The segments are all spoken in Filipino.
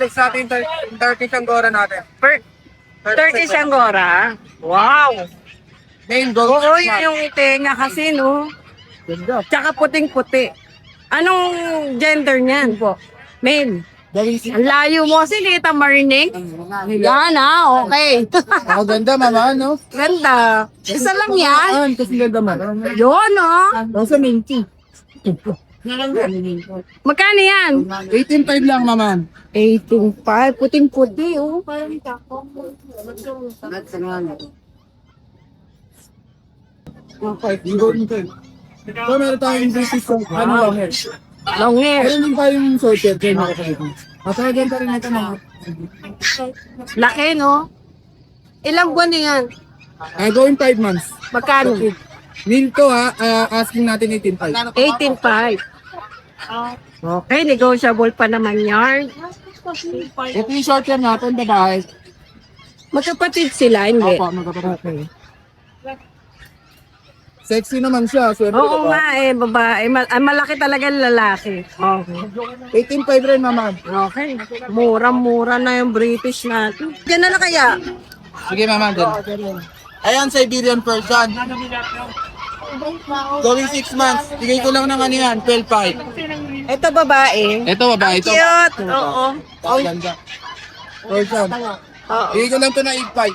Turtles natin, Turkish Angora natin. 30 Angora. Wow! Main gold. Oo, yun yung tenga kasi, no? Ganda. Tsaka puting-puti. Anong gender niyan? Po. Male. Dali Ang layo mo kasi kita marinig. Yan okay. Ako ganda, mama, no? Ganda. Isa lang yan. Kasi ganda man. Yun, Nasa minty. Magkano yan? 18.5 lang, mama. 18.5. Puting-puti, oh. Parang okay. So, meron tayong business kung ano lang hair. Long hair. Meron din tayong sorted kayo mga kapatid. Masaya pa rin ito mga. Laki, no? Ilang buwan na yan? Going 5 months. Magkano? Meal to ha, asking natin 18.5. 18.5. Okay, negotiable pa naman yan. Ito yung short hair natin, babae. Magkapatid sila, hindi? Opo, magkapatid. Sexy naman siya. Swerte Oo ba? nga babae. Malaki talaga ang lalaki. Okay. 18.5 rin, mama. Okay. Mura-mura na yung British natin. Diyan na lang kaya? Sige, mama. Dyan. Ayan, Siberian Persian. Going 6 months. Bigay ko lang ng ano yan, 12.5. Ito babae. Ito, babae. Ito. Cute. Oo. Ang ganda. Persian. Oo. Bigay ko lang ito na 8.5.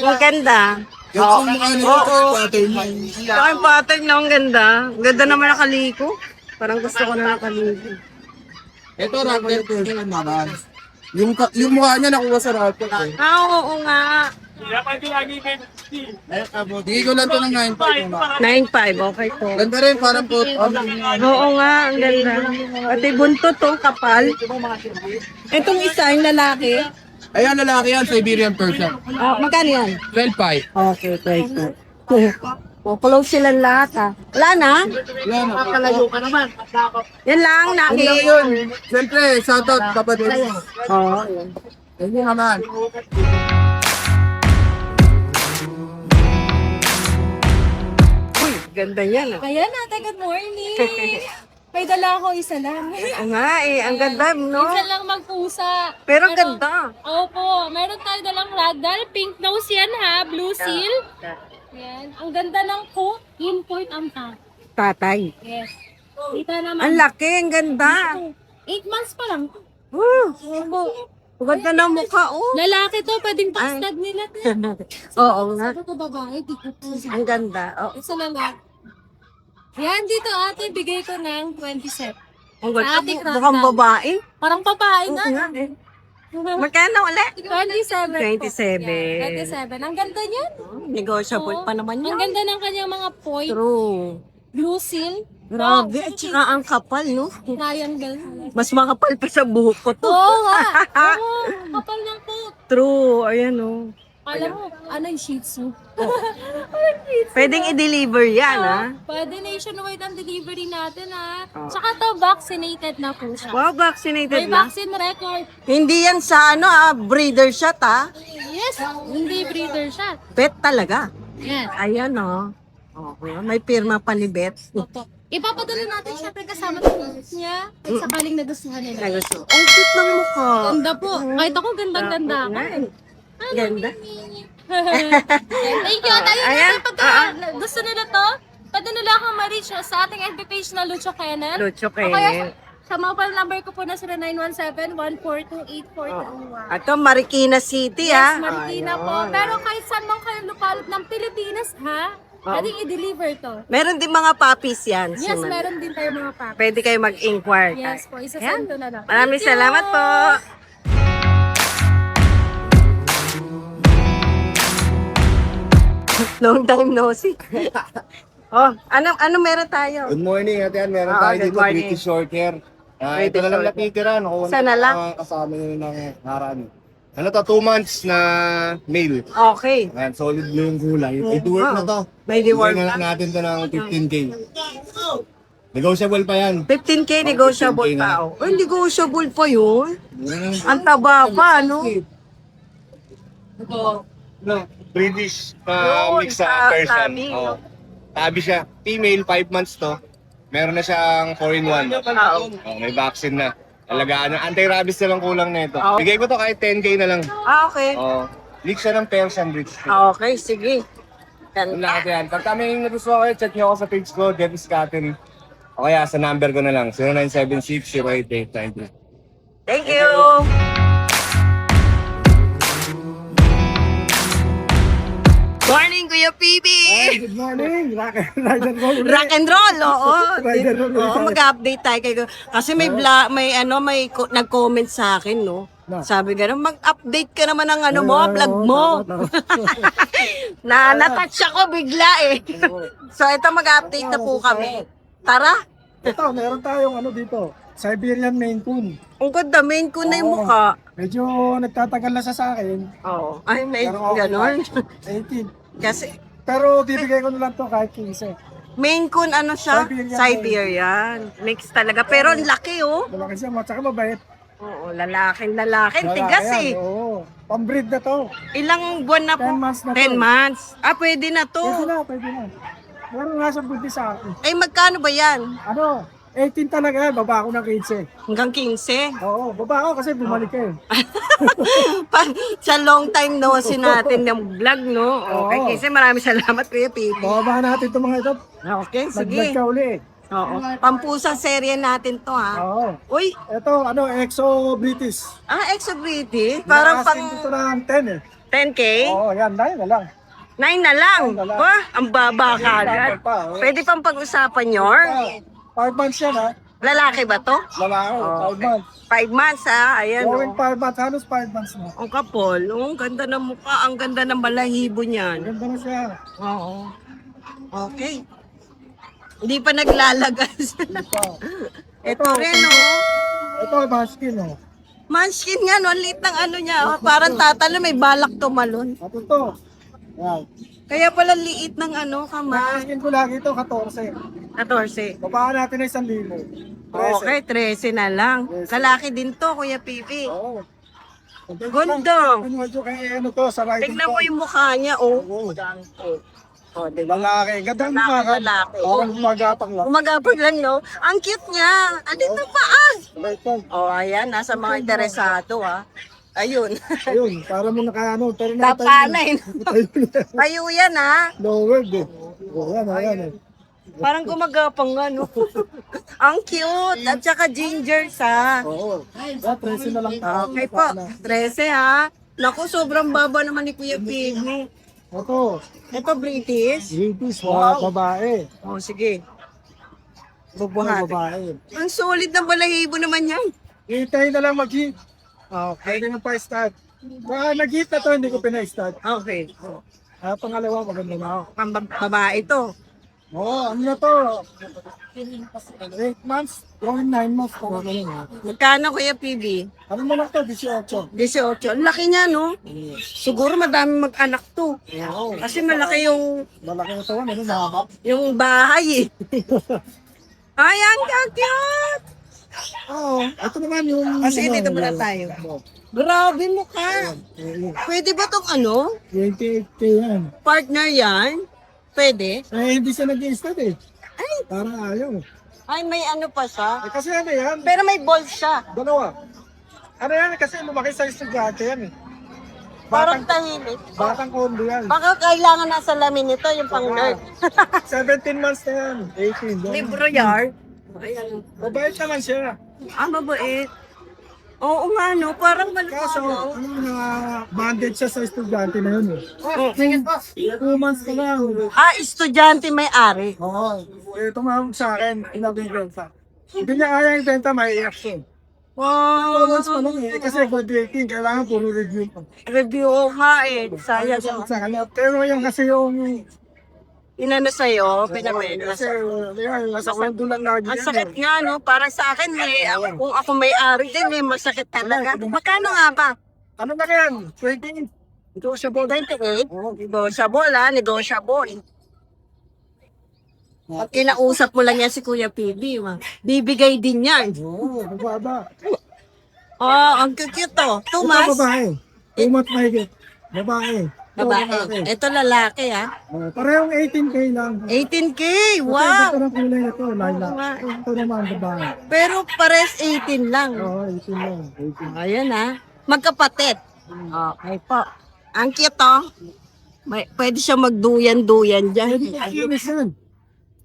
Ang ganda. Yung mukha nito, Oo. pattern. Saka yung pattern na ang ganda. Ang ganda naman nakaliko. Parang gusto ko na nakaliko. Ito, Ragnar Persian, mama. Yung mukha niya nakuha sa Ragnar. Oo nga. Bigay ko lang ito ng 9.5, mama. 9.5. Okay to. Ganda rin, parang po. Oo nga, ang ganda. Pati buntot to, kapal. Itong isa, yung lalaki. Ayan, lalaki yan, Siberian Persian. Magkano yan? 12.5. Okay, great. Close sila lahat ha. Wala na? Yan. Kakalayo ka naman. Yan lang, Ano naki. lang yun? Siyempre, shoutout kapatid mo. Oo. Thank you naman. Uy, ganda yan ah. Ayan ate, good morning! May dala ako isa lang. Oo nga ang ganda, no? Isa lang magpusa. Pero ang ganda. Opo, meron tayo dalang ragdoll. Pink nose yan ha, blue seal. Yan. Ang ganda ng coat, import ang tag. Tatay. Yes. Dito naman. Ang laki, ang ganda. 8 months pa lang. Ang ganda ng mukha, oh. Lalaki to, pwedeng bastard nila. Oo nga. Ito babae, dito po. Ang ganda. Oh. Isa lang lang. Yan, dito ate, bigay ko ng 27. Ang ganda. Ate, Mukhang babae. Parang babae Oo na. nga eh. Magkano ulit? 27 po. 27. Yan, 27. Ang ganda niyan. Negotiable pa naman Ang yan. ganda ng kanyang mga point. True. Blue seal. Grabe, at saka ang kapal, no? Triangle. Mas makapal pa sa buhok ko to. Oo nga. Oo, kapal ng coat. True, ayan oh. Alam mo, ano yung shih tzu? Pwedeng i-deliver yan, ha? Pwede nationwide ang delivery natin, ha? Oh. Tsaka to, vaccinated na po siya. Wow, vaccinated May na. vaccine record. Hindi yan sa breeder shot, ha? Yes, hindi breeder shot. Pet talaga. Yan. Ayan, oh. Okay, may pirma pa ni Beth. Opo. Ipapadala natin syempre kasama ng niya. Ay, sakaling nagustuhan nila. Nagusto. Ang cute ng mukha. Ganda po. Kahit ako, gandang-ganda ako. Ganda. Thank you. Tayo Ayan. natin pagka gusto nila to, pwede nila akong ma-reach sa ating FB page na Lucho Kennel. Lucho O kaya Kennel. sa mobile number ko po na 0917-142-8421. Ito, Marikina City, ha? Yes, Marikina po. Ayun. Pero kahit saan man kayo lupalop ng Pilipinas, ha? Pwedeng i-deliver to. Meron din mga puppies yan. Yes, Suman. meron din tayo mga pack. Pwede kayo mag-inquire. Yes po, Yan. isa-send to na lang. Maraming Thank you. salamat po. Long time no see. Oh, ano meron tayo? Good morning, Ate Ann. Meron Oo, tayo good dito, morning. British short hair. British Ito na lang short hair. natitira. Nakuha Isa na lang? kasama nyo ng harami. Ano to, 2 months na male. Okay. Ayan, solid na yung kulay. May work na to. May dework Bigyan na lang natin to ng 15K. Negotiable pa yan. 15K negotiable 15K pa. na. Oh, negotiable pa yun. Ang taba pa, no? British Yun, mix sa Persian. tabi, Oo. no? Tabi siya. Female, 5 months to. Meron na siyang 4-in-1. Oo. Oh, may vaccine na. Alagaan ng anti-rabies na lang kulang na ito. Oh. Bigay ko to kahit 10K na lang. Okay. Oh, leak siya ng Persian British. Okay, sige. Ang lahat yan. Pag kami yung nagustuhan kayo, check nyo ako sa page ko, Devis Catering. O kaya sa number ko na lang, 0976-088-93. Thank you. Morning, Kuya PB! Good morning! Rock and roll, oo. Rider roll. Oo, mag-update tayo kayo. Kasi may nag-comment sa akin, no? Sabi gano'n, mag-update ka naman ng ano mo, vlog mo. Na-touch ako bigla eh. So ito mag-update na po kami. Tara! Ito, meron tayong ano dito. Siberian Maine Coon. Ang ganda, main ko na yung mukha. Medyo nagtatagal na siya sa akin. Oo. Ay, may Pero okay gano'n. 18. Kasi, Pero bibigay ko na lang to kahit 15. main coon ano siya? Siberian. Siberian. Mix talaga. Pero ang laki oh. Malaki siya, tsaka mabait. Oo, lalaking lalaki. Lalaki Tigas yan, eh. Oo. Pambreed na to. Ilang buwan na po? 10 months na to. 10 months. Ah, pwede na to. Pwede na, pwede na. Meron nga siyang buntis sa akin. Ay, magkano ba yan? Ano, 18 talaga yan, baba ako ng 15. Hanggang 15? Oo, baba ako kasi bumalik ka eh. Sa long time no, si natin ng vlog, no? Okay, Oo. kasi maraming salamat, Kuya Pipi. Bababa natin itong mga ito. Okay, Nag-vlog sige. ka uli eh. Oo. Pampusang serye natin to, ha? Oo. Uy, Ito, ano, Exo British. Exo British. Parang pang Nakasin dito ng 10 eh. 10K? Oo, yan, dahil na lang. 9 na lang. Nine na lang. Ba, ang baba kagad. Pa, oh. Pwede pang pag-usapan yor. 5 months yan ha. Lalaki ba to? Lalaki, 5 months. 5 months, ha? Ayan, Going oh. 5 months, halos 5 months na. Ang kapol. Oh, ang ganda ng mukha. Ang ganda ng balahibo niyan. Ganda na siya. Oo. Okay. Hindi pa naglalagas. Ito, Ito rin, oh. ito, baskin oh. Manskin nga, no? Ang liit ng ano niya. Oh. Parang tatalo, may balak tumalon. At ito, yan. Kaya pala liit ng ano, kamay. Baskin ko lagi ito, 14. 14. Babaan natin ng 1,000. 13. Okay, 13 na lang. Lalaki din to, Kuya Pipi. Oo. Ganda. Ano ito kay ano to, sa riding Tignan mo yung mukha niya, oh. Oo. Oh, diba? Lalaki. Ganda ng mukha ka. Lalaki. Parang gumagapang lang. Umagapag lang, no? Ang cute niya. Andito pa, ah. Right on. Oh, ayan. Nasa mga interesado, ha. Ayun. Ayun, para mo nakaano. Pero na Tapanay. Tayo yan, ha. lower eh. Oo, yan, ayan eh. Parang gumagapang nga, no? Ang cute. At saka ginger, sa. Oo. 13 na lang. Okay po. 13, ha. Naku, sobrang baba naman ni Kuya Piggy. Ito, Ito, British. British, Wow. babae. Oh, sige. Ito, Bubuhati. babae. Ang solid ng balahibo naman yan. Hintay na lang mag-hit. Okay. Pwede na pa start. Baka nag-hit na to, hindi ko pina-start. Okay. Pangalawa, maganda na ako. Babae to. Oo, ano na to? 8 months, going 9 months. Magkano, Kuya PB? Ano mo lang to, 18. 18. Ang laki niya, no? Siguro madami mag-anak to. Oo. Kasi malaki Malaki na to, ano na. yung bahay, eh. Ayan, cute! Oo, ito naman yung... Sige, dito muna tayo. Grabe mukha. Pwede ba tong ano? 28K yan. Partner yan? Pwede? Eh, hindi siya nag-i-start eh. Ay, Parang ayaw. ay may ano pa siya. Eh, kasi ano yan, Pero may balls siya. dalawa. Ano yan, kasi lumaki sa estudyante yan eh. Parang tahimik. Batang kondo yan. Baka kailangan nasa lamin nito, yung pang nerd. 17 months na yan. 18. Yan. Libro yard. Ayan. Mabait naman siya. Mabait. Oo nga, no? Parang Kaso, malukano. ano na, banded siya sa estudyante na yun eh. 2 months na lang. Estudyante may-ari. Oo. Eh, tumawag sa akin, inabigyan Hindi niya kaya yung benta, may action. 2 months pa Wow! lang eh. Kasi graduating, kailangan puro review pa. Review nga eh. Sayang. Sa kanya. Pero yung kasi yung... Inano sa'yo, pinamela. Kasi, yan, nasa kwento lang lagi Ang yan sakit eh. nga, no? Parang sa akin, kung ako may-ari din, masakit talaga. Magkano nga ba? Ano na yan? 20. Negotiable. 28? Negotiable, negotiable. Pag kinausap mo lang yan si Kuya PB, bibigay din yan. Oo, mababa. Oh, ang cute to. 2 Ito months? babae. 2 months mahigit. Babae. Babae. Ito lalaki, ha? Parehong 18K lang. 18K! Ito Wow! ng kulay na to, lilac. nga, eh. Ito naman, babae. Pero pares 18 lang. Oo, 18 lang. 18. Ayan, ha? Magkapatid. Okay po. Ang cute, oh. Pwede siya magduyan-duyan dyan. Ayun, yan.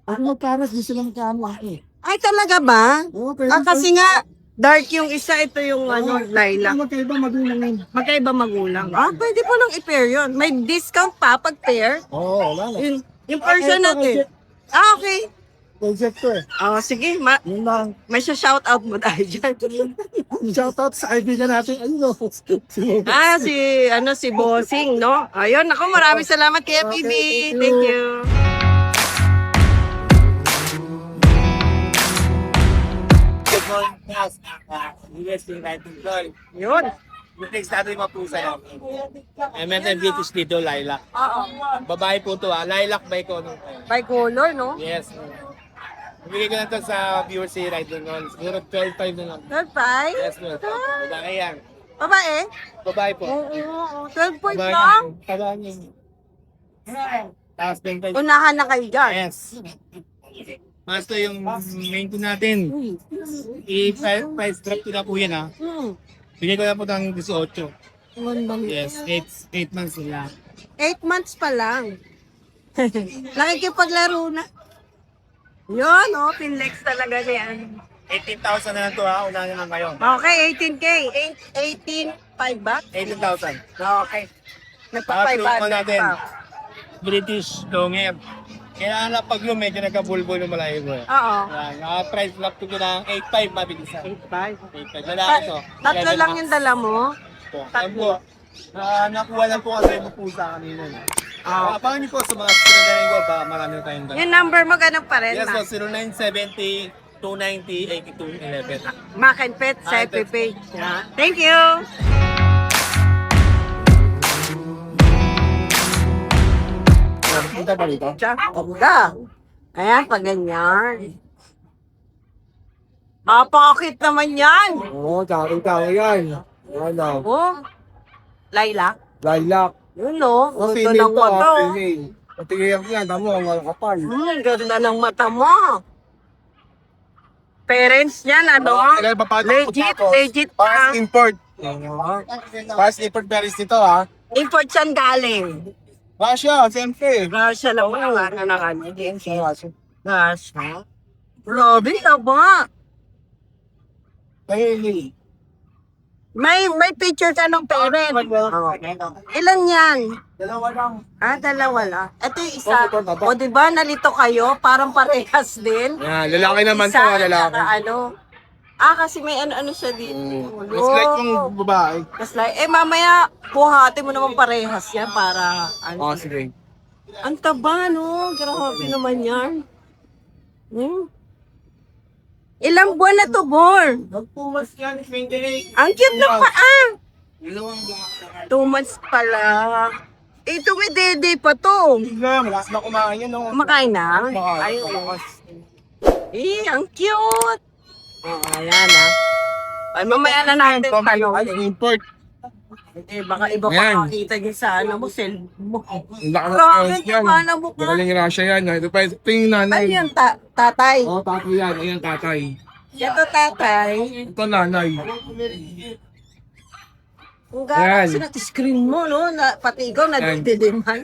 Ako parang di silang kama eh. Ay, talaga ba? Oo, pwede. Kasi nga, dark yung isa, ito yung lilac. Magkaiba magulang yun. Magkaiba magulang. Pwede po lang i-pair yun. May discount pa pag pair. Oo, wala na. Yung person natin. Okay. Project ko eh. Sige. Yun lang. May shoutout mo tayo dyan. Shoutout sa kaibigan natin. Ayun o. Si Bossing, no? Ayun, ako maraming salamat kay FPB. Okay, thank you. Thank you. Good morning, guys. USA United Girl. Yun. Yung next natin yung mapusa na. M&M British dito, lilac. Babae po to lilac by Cono. By color, no? Yes. Bigay ko na to sa viewers si Rider Noon. Siguro 12.5 na lang. Third price? Yes, no. Babae yan. Babae? Babae po. Oo. 12 point Babae lang? Tagaan yun. Tapos 25. Unahan na kayo dyan. Yes. Mas to yung main ko natin. I-price drop ko na po yan ha. Bigay ko na po ng 18. Yes, 8 months nila. 8 months pa lang. Nakikipaglaro na. Yun, Pinlex talaga niyan. 18,000 na lang to ha. Unahan na lang kayo. Okay, 18K. 18.5 ba? 18,000. Okay. Tapos yung Nagpa-500 natin, pa. British Longhair. Kailangan na pag may medyo nagkabulbul yung malayo mo. Oo. Price lock ko ng 8.5 mabilis na. 8.5. 8.5. Lalaki to. Tatlo lang yung dala mo? Tatlo. Nakuha lang po kasi yung pusa kanina. Abangan niyo po sa mga screen ko ba marami tayong dala. Yung number mo, ganun pa rin. Yes Ma. po, 0970-290-8211. Mac and Pet sa FB page. Thank you! Kita ba dito? Pagka. Ayan, pag ganyan. Pakakit naman yan. Oo, tao yan. Ano? Oh, lilac. Lilac. Yun, no? Gusto Female ng to, mata. female. Patigyan ko yan, tamo, ang kapal. Ganda ng mata mo. Parents niyan, ano? Legit Fast pa. import. Fast import berries nito ha. Import saan galing? Russia, siyempre. Russia lang mo. Ano na kanya? Russia. Grabe, taba. Bailey. May picture ka ng parent. Ilan yan? Dalawa lang. Dalawa lang. Ito yung isa. O, diba, nalito kayo? Parang parehas din. Yan, lalaki naman to, Isa, lalaki. saka ano. Kasi may ano siya dito. Mas like yung babae. Mas like, mamaya, buhati mo naman parehas yan para, ano. Sige. Ang taba, no? Grabe naman yan. Ilang buwan na to, Bor? Nagpumas yan, 28. Ang cute ng paa. Dalawang 2 months pala. Ito may dede pa to. Malakas na kumain yun. No? Kumakain na? Kumakain. Ay, ang cute. Ayan, Ay, mamaya na natin tanong. Ay, import. Baka iba pa Ayan. makita niyo sa ano mo, cell mo. Grabe, yung ano mo ka. Galing Russia yan. Ito pa, ito yung Ano nanay. yan, tatay? Oo, tatay yan. Ayan, tatay. Ito tatay. Ito nanay. Ang Ayan. gano'n sa screen mo, no? Pati ikaw nadididiman.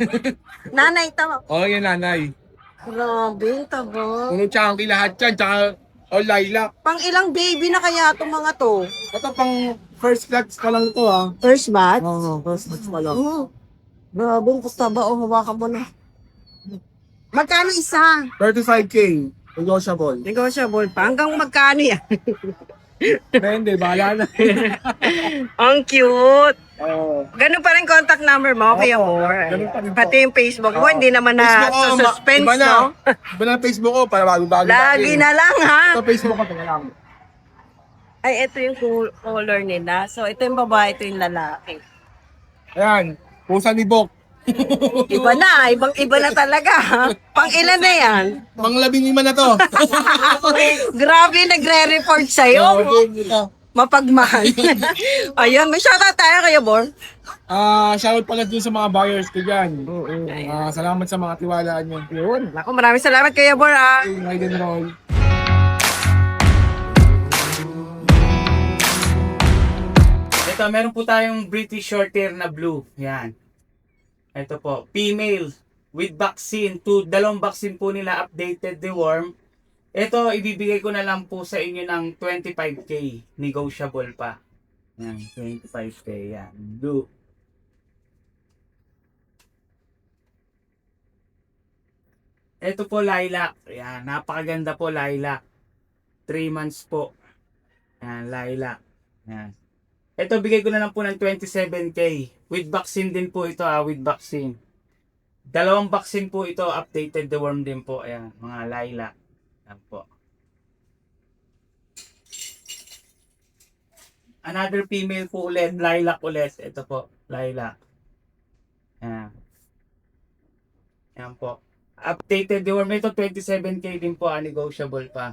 Nanay, tama. Oo, yan nanay. Grabe, taba. Puno chunky lahat yan. Tsaka, lilac. Pang ilang baby na kaya itong mga to? Ito pang first batch pa lang to ha. First batch? Oo, first batch pa lang. Grabe, gusto ba? Hawakan mo na. Magkano isa? 35K. Negotiable. Negotiable pa. Hanggang magkano yan? Hindi, bahala na. Ang cute. Oo. Ganun pa rin contact number mo, Kuya Mor. ganun pa rin po. Pati yung Facebook mo, hindi naman na Facebook ko, suspense, iba na. no? Iba na Facebook ko, para bago-bago. Lagi na lang, ha? Ito Facebook ko, tingnan lang. Ay, ito yung color nila. So, ito yung babae, ito yung lalaki. Ayan, pusa ni Bok. Iba na, ibang-iba na talaga, ha? Pang ilan na yan? Pang 15 na to. Grabe, nagre-report sa'yo. Oo, ito. Mapagmahal. Ayun, may shoutout tayo kayo, Bor. Shoutout pala dun sa mga buyers ko dyan. Salamat sa mga tiwalaan nyo. Yun. Naku, maraming salamat kayo, Bor, ah. Ride and roll. Ito, meron po tayong British Shorthair na blue. Yan. Ito po, female with vaccine. Dalawang vaccine po nila, updated, deworm. Ito, ibibigay ko na lang po sa inyo ng 25k. Negotiable pa. Yan, 25k. Yan, blue. Ito po, lilac. Yan, napakaganda po, lilac. 3 months po. Yan, lilac. Yan. Ito, bigay ko na lang po ng 27k. With vaccine din po ito, with vaccine. Dalawang vaccine po ito, updated, deworm din po. Ayan, mga lilac. Ayan po. Another female po ulit, lilac ulit. Ito po, lilac. Ayan. Ayan po. Updated deworm ito, 27k din po, negotiable pa.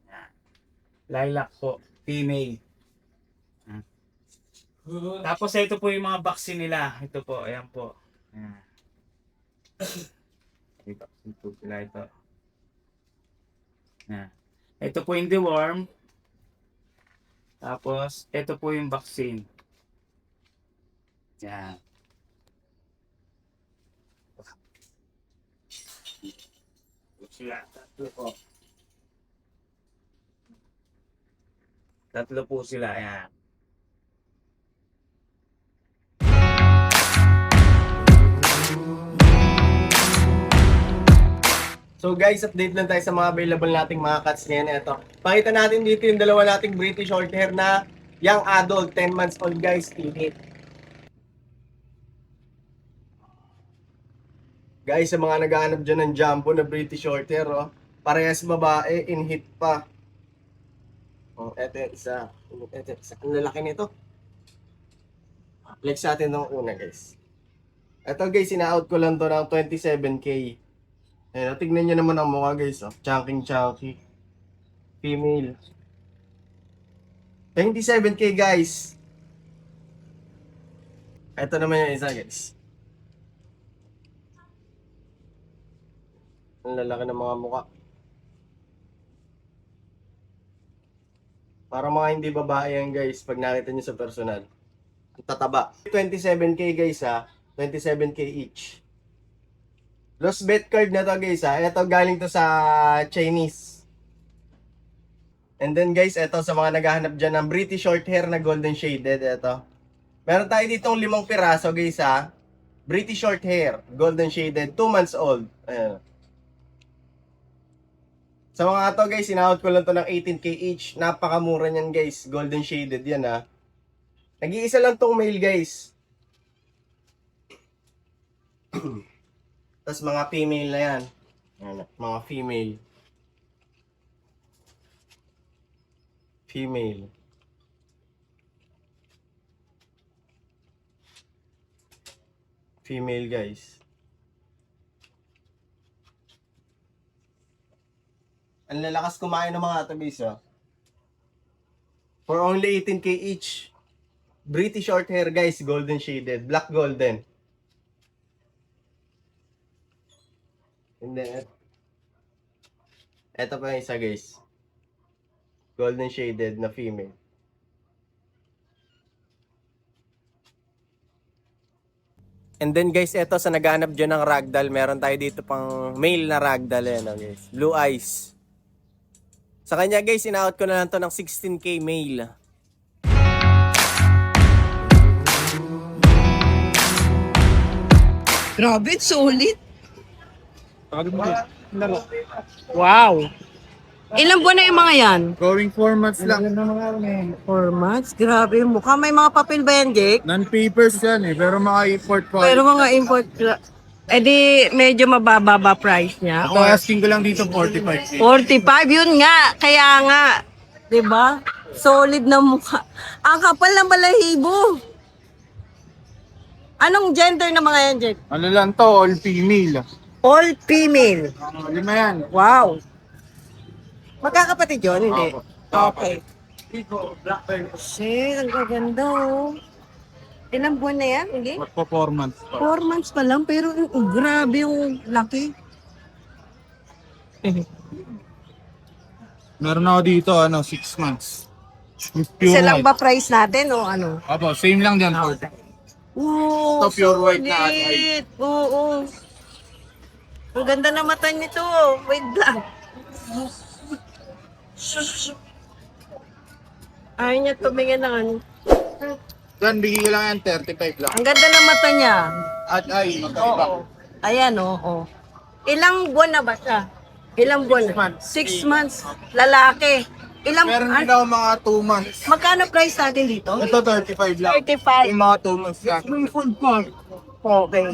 Ayan. Lilac po, female. Ayan. Tapos ito po yung mga vaccine nila. Ito po, ayan po. Ayan. May vaccine po sila ito. Ayan. Ito po yung deworm. Tapos, ito po yung vaccine. Ayan. Sila, tatlo po. Tatlo po sila, ayan. So guys, update lang tayo sa mga available nating mga cats ngayon. Ito. Pakita natin dito yung dalawa nating British Shorthair na young adult, 10 months old guys, tinit. Guys, sa mga naghahanap dyan ng jumbo na British Shorthair, oh, parehas babae, in heat pa. Oh, eto yung isa. Eto yung isa. Ang lalaki nito. Flex natin ng una guys. Ito guys, ina-out ko lang to ng 27k. Ayan, tignan nyo naman ang mukha guys, oh. Chunky. Female. 27k guys. Ito naman yung isa guys. Ang lalaki ng mga mukha. Para mga hindi babae yan guys, pag nakita nyo sa personal. Ang tataba. 27k guys ha. 27k each. Lost bet card na to guys ha. Ito galing to sa Chinese. And then guys, ito sa mga naghahanap dyan ng British Shorthair na golden shaded. Ito. Meron tayo ditong 5 piraso guys ha. British Shorthair, golden shaded, 2 months old. Ayan. Sa mga to guys, in-out ko lang to ng 18k each. Napakamura niyan guys. Golden shaded yan ha. Nag-iisa lang tong male guys. Tapos mga female na yan. Ayan, mga female. Female. Female guys. Ang lalakas kumain ng mga atabis, oh. For only 18k each. British Shorthair guys, golden shaded, black golden. And then, eto pa yung isa guys. Golden shaded na female. And then guys, eto sa naghahanap dyan ng ragdoll, meron tayo dito pang male na ragdoll yan, oh, guys. Blue eyes. Sa kanya guys, in-out ko na lang to ng 16k male. Grabe, solid. Wow! Ilang buwan na yung mga yan? Going 4 months lang. 4 months? Grabe, mukha may mga papel ba yan, Jake? Non-papers yan pero mga import po. Pero mga import, eh di medyo mababa ba price niya? Ito asking ko lang dito 45k. 45, yun nga. Kaya nga. 'Di ba? Solid na mukha. Ang kapal ng balahibo. Anong gender na mga yan, Jake? Ano lang to, all female. All female. Lima yan. Wow. Magkakapatid yun, hindi? Okay. Shit, ang gaganda oh. Ilang buwan na yan? Hindi? Performance. 4 months pa lang, pero grabe yung laki. Meron ako dito, 6 months. With Isa pure lang white. ba price natin o ano? Opo, same lang dyan. Oo, Ito, pure white na sulit. Oo. Ang ganda na mata nito. Wait lang. Ayaw niya tumingin ng ano. Yan, bigay ko lang yan, 35 lang. Ang ganda ng mata niya. At ay, magkaiba. Ayan, oo. Ilang buwan na ba siya? Ilang buwan? 6 months. Lalaki. Meron din ako mga 2 months. Magkano price natin dito? Ito, 35 lang. 35. Yung mga 2 months lang. Okay.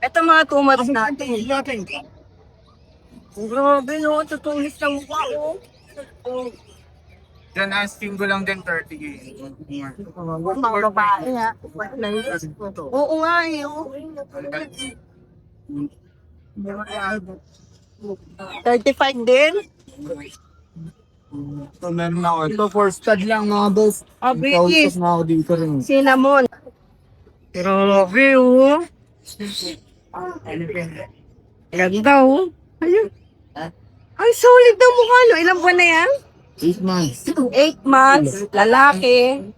Ito mga 2 months natin. Grabe no, tutulis ng mukha oh. Yan, asking ko lang din 30K. Mga babae ha. Oo nga eh. Oo. 35 din? Ito, meron ako. Ito, for stud lang mga boss. British. Na ako dito rin. Cinnamon. Grabe oh. Ganda oh. Ayun. Ay, solid na mukha no. Ilang buwan na yan? 8 months. 8 months. Lalaki.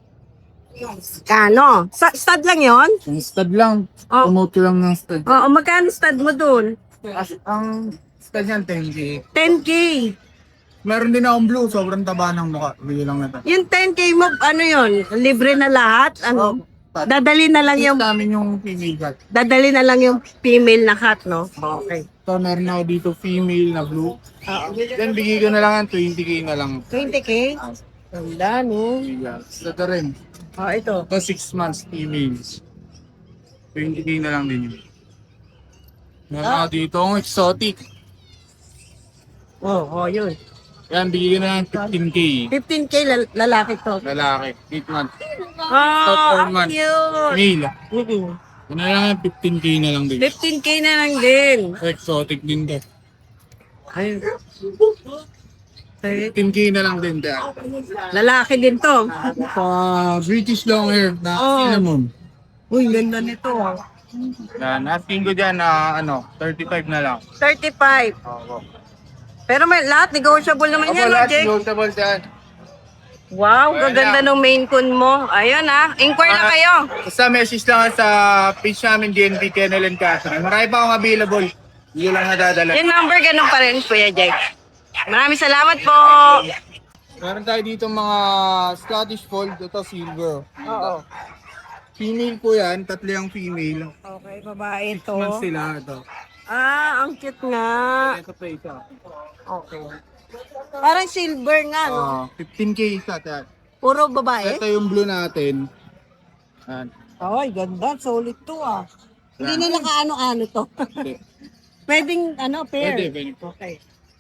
Kano? Stud lang yon? Ang stud lang. Oh. Promote ko lang ng stud. Oo, magkano stud mo dun? Ang stud yan, 10K. 10K. Meron din akong blue, sobrang taba ng mukha. Bigay lang natin. Yung 10K mo, ano yon? Libre na lahat? Ano? Dadali na lang yung namin yung female cat. dadali na lang yung female na cat, no? Okay. Ito, meron ako dito female na blue. Then, bigay ko na lang yan, 20K na lang. 20K? Ganda, no? Ito rin. Oh, ito. Ito, 6 months females. 20K na lang din yun. Meron ako dito ang exotic. Oh, yun. Yan, bigay ko na lang 15K. 15K lalaki to. Lalaki, 8 months. Oh, Four months. cute. Male. Mm-mm. Ano na lang yan, 15K na lang din. 15K na lang din. Exotic din to. Ay. 15K na lang din to. Lalaki din to. British long hair na Oh. cinnamon. Uy, ganda nito. Yan, asking ko dyan na 35 na lang. 35. Pero may lahat negotiable naman yan, no, lahat Jake? negotiable dyan. Wow, Ayan gaganda lang. ng main con mo. Ayun inquire na kayo. Basta message lang sa page namin, DNB Kennel and Catherine. Marami pa akong available. Hindi lang nadadala. Yung number, ganun pa rin, Kuya Jake. Maraming salamat po. Meron tayo dito mga Scottish Fold. Ito silver. Oo. Female po yan. Tatlo yung female. Okay, babae ito. Man sila ito. Ang cute nga. Ito pa isa. Okay. Parang silver nga, no? 15K isa. Yan. Puro babae. Ito yung blue natin. Yan. Ay, ganda. Solid to, Hindi na nakaano-ano to. Hindi. Pwedeng, pair. Pwede. Okay.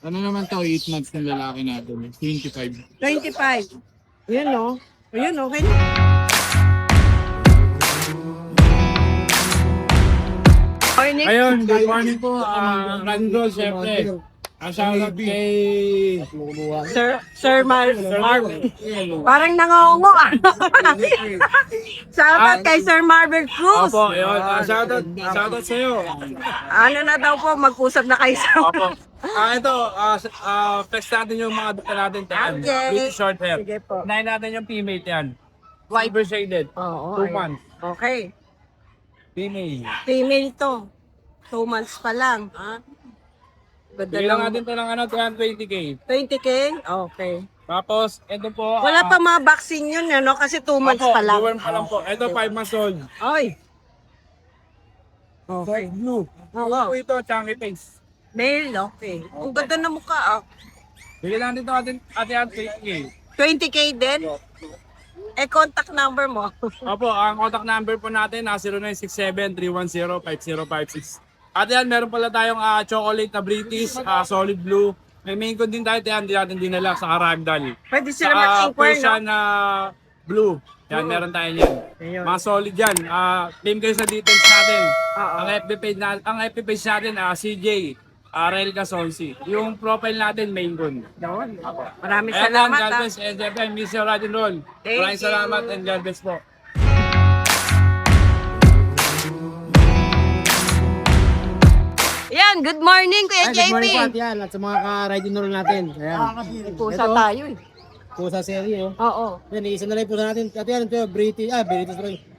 Ano naman to? 8 months ng lalaki natin. 25. 25. Yun, no? Ayun, okay. Morning. Ayun, good morning po. Randall, syempre. Ang shoutout kay Sir Parang nangongo, Shoutout kay Sir Marvel Cruz. Opo, yun. Shoutout sa'yo. Ano na daw po, mag-usap na kayo sa... Opo. Ito, flex natin yung mga dukta natin. Okay. With short hair. Sige po. Unahin natin yung female yan. White shaded. Oo. 2 months. Okay. Female. Female to. 2 months pa lang, Ganda Bigyan lang ng- natin ito ng 20K. 20K? Okay. Tapos, ito po. Wala pa mga vaccine yun, Kasi 2 months pa lang. Deworm pa lang po. Ito, 5 months old. Ay. Okay. Blue. Oo. Ito, chunky face. Male, okay. Ang ganda ng mukha, Bigyan natin ito atin 20K. 20K din? Contact number mo. Opo, ang contact number po natin na 0967-310-5056. At yan, meron pala tayong chocolate na British, solid blue. May main con din tayo, hindi natin dinala sa Ragdoll. Pwede sila Saka mag-inquire, Persian na blue. Yan, meron tayo yan. Ayun. Mga solid yan. Claim kayo sa details natin. Oo. Ang FB page natin, CJ Arel Casonsi. Yung profile natin, main gun. Doon. Maraming Ayan, salamat. God bless, and FM, Mr. Rod and Roll. Thank Maraming you. salamat and God bless po. Yan, good morning, Kuya Good morning po JP. at yan, at sa mga ka-riding roll natin. Ayan. Pusa tayo eh. Pusa serie, oh. Oo. Yan, isa na lang po natin. At yan, ito, British,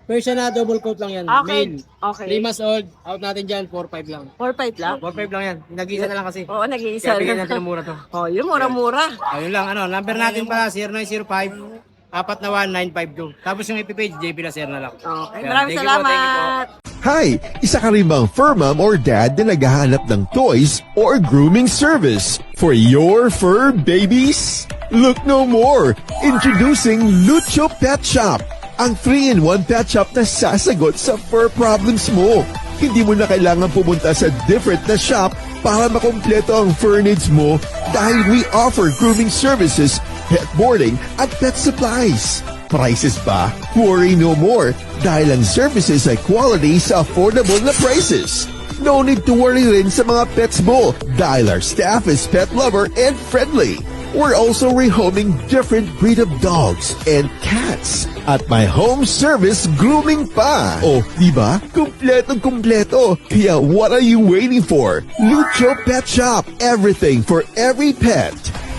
Persian na double coat lang yan. Okay. Male. Okay. 3 months old, out natin dyan, 4-5 lang. 4-5 lang? 4-5 lang yan. Nag-isa na lang kasi. Oo, nag-iisa Kaya bigyan lang. natin ng mura to. Oh, yung mura-mura. Ayun lang, number natin pala, 0905 41952. Tapos yung FB page, JP Lacer na lang. Okay, Yan. maraming Thank you po, thank you po. salamat. Hi! Isa ka rin bang fur mom or dad na naghahanap ng toys or grooming service for your fur babies? Look no more! Introducing Lucho Pet Shop, ang 3-in-1 pet shop na sasagot sa fur problems mo. Hindi mo na kailangan pumunta sa different na shop para makumpleto ang fur needs mo dahil we offer grooming services, pet boarding, at pet supplies. Prices ba? Worry no more dahil ang services ay quality sa affordable na prices. No need to worry rin sa mga pets mo dahil our staff is pet lover and friendly. We're also rehoming different breed of dogs and cats at my home service grooming pa. Oh, diba? Kumpletong-kumpleto. Kaya what are you waiting for? Lucho Pet Shop. Everything for every pet.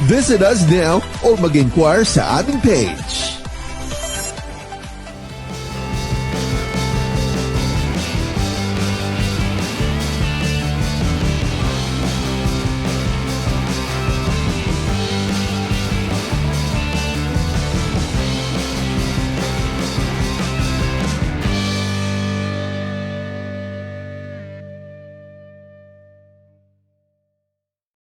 Visit us now or mag-inquire sa aming page.